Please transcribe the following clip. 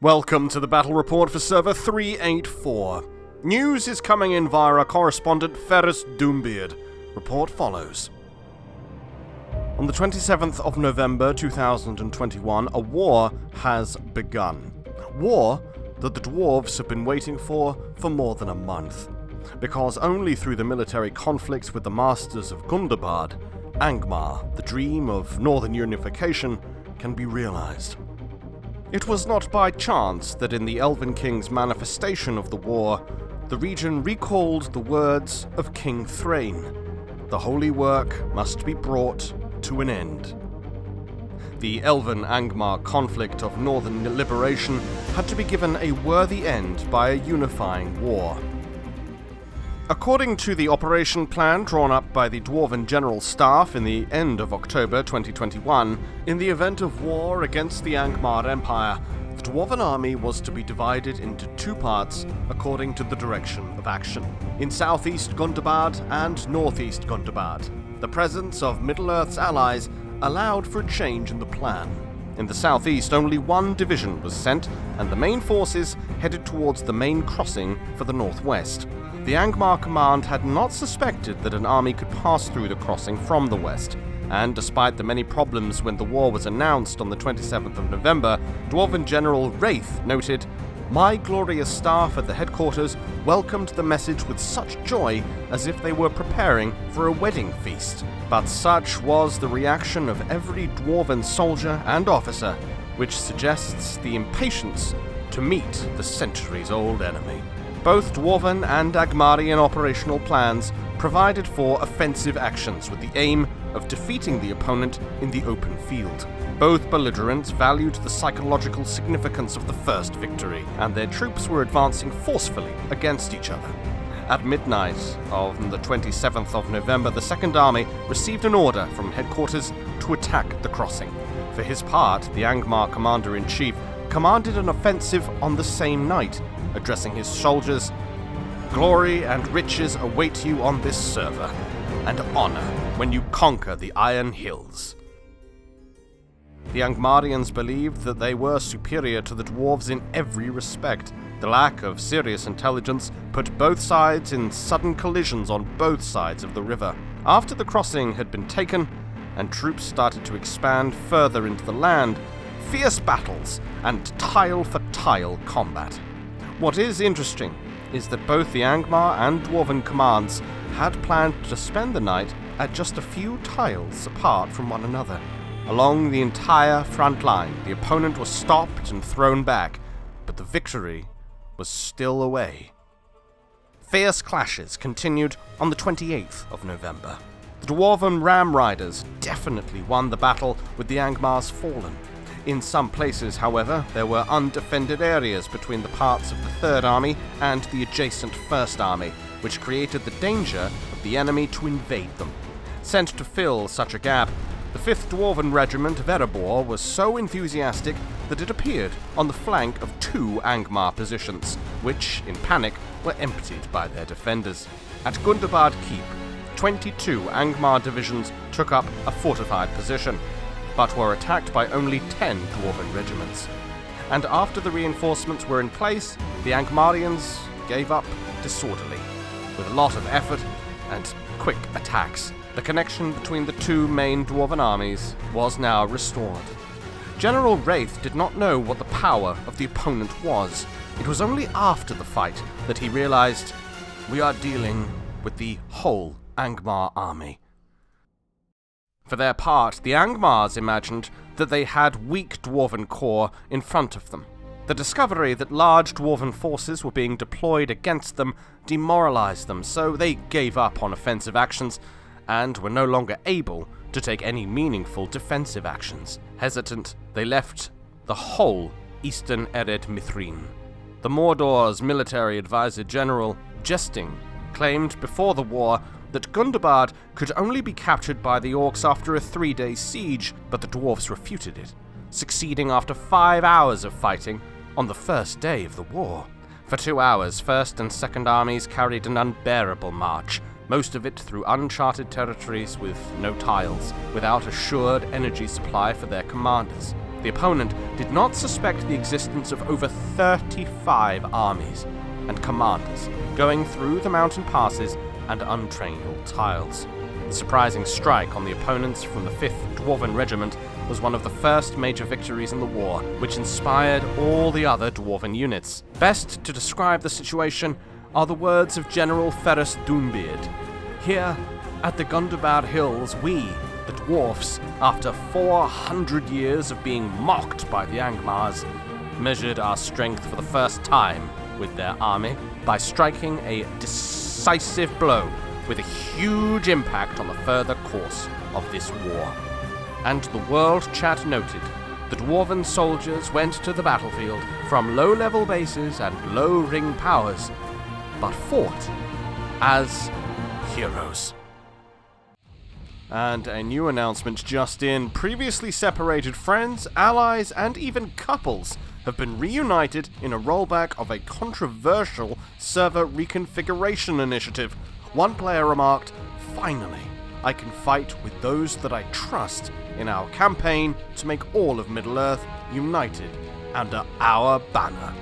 Welcome to the battle report for server 384. News is coming in via our correspondent Ferrus Doombeard. Report follows. On the 27th of November 2021, a war has begun. War that the dwarves have been waiting for more than a month. Because only through the military conflict with the masters of Doombeard, Angmar, the dream of northern unification, can be realized. It was not by chance that in the Elven King's manifestation of the war, the region recalled the words of King Thrain: "The holy work must be brought to an end." The Elven-Angmar conflict of northern liberation had to be given a worthy end by a unifying war. According to the operation plan drawn up by the Dwarven General Staff in the end of October 2021, in the event of war against the Angmar Empire, the Dwarven army was to be divided into two parts according to the direction of action. In southeast Doombeard and northeast Doombeard, the presence of Middle-earth's allies allowed for a change in the plan. In the southeast, only one division was sent, and the main forces headed towards the main crossing for the northwest. The Angmar command had not suspected that an army could pass through the crossing from the west, and despite the many problems when the war was announced on the 27th of November, Dwarven General Wraith noted, "My glorious staff at the headquarters welcomed the message with such joy as if they were preparing for a wedding feast. But such was the reaction of every Dwarven soldier and officer, which suggests the impatience to meet the centuries-old enemy." Both Dwarven and Angmarian operational plans provided for offensive actions with the aim of defeating the opponent in the open field. Both belligerents valued the psychological significance of the first victory, and their troops were advancing forcefully against each other. At midnight of the 27th of November, the Second Army received an order from headquarters to attack the crossing. For his part, the Angmar Commander-in-Chief commanded an offensive on the same night, addressing his soldiers, "Glory and riches await you on this server, and honor when you conquer the Iron Hills." The Angmarians believed that they were superior to the dwarves in every respect. The lack of serious intelligence put both sides in sudden collisions on both sides of the river. After the crossing had been taken, and troops started to expand further into the land, fierce battles and tile-for-tile combat. What is interesting is that both the Angmar and Dwarven commands had planned to spend the night at just a few tiles apart from one another. Along the entire front line, the opponent was stopped and thrown back, but the victory was still away. Fierce clashes continued on the 28th of November. The Dwarven Ram Riders definitely won the battle with the Angmar's fallen. In some places, however, there were undefended areas between the parts of the Third Army and the adjacent First Army, which created the danger of the enemy to invade them. Sent to fill such a gap, the 5th Dwarven Regiment of Erebor was so enthusiastic that it appeared on the flank of two Angmar positions, which, in panic, were emptied by their defenders. At Doombeard Keep, 22 Angmar divisions took up a fortified position, but were attacked by only 10 Dwarven regiments. And after the reinforcements were in place, the Angmarians gave up disorderly. With a lot of effort and quick attacks, the connection between the two main Dwarven armies was now restored. General Wraith did not know what the power of the opponent was. It was only after the fight that he realized, "We are dealing with the whole Angmar army." For their part, the Angmars imagined that they had weak Dwarven corps in front of them. The discovery that large Dwarven forces were being deployed against them demoralized them, so they gave up on offensive actions and were no longer able to take any meaningful defensive actions. Hesitant, they left the whole eastern Ered Mithrin. The Mordor's military advisor general, jesting, claimed before the war that Doombeard could only be captured by the orcs after a 3-day siege, but the dwarves refuted it, succeeding after 5 hours of fighting on the first day of the war. For 2 hours, First and Second Armies carried an unbearable march, most of it through uncharted territories with no tiles, without assured energy supply for their commanders. The opponent did not suspect the existence of over 35 armies and commanders going through the mountain passes and untrainable tiles. The surprising strike on the opponents from the 5th Dwarven Regiment was one of the first major victories in the war, which inspired all the other Dwarven units. Best to describe the situation are the words of General Ferrus Doombeard. Here, at the Doombeard Hills, we, the dwarfs, after 400 years of being mocked by the Angmars, measured our strength for the first time with their army by striking a decisive blow with a huge impact on the further course of this war. And the world chat noted, the Dwarven soldiers went to the battlefield from low-level bases and low-ring powers, but fought as heroes. And a new announcement just in. Previously separated friends, allies, and even couples have been reunited in a rollback of a controversial server reconfiguration initiative. One player remarked, "Finally, I can fight with those that I trust in our campaign to make all of Middle-earth united under our banner."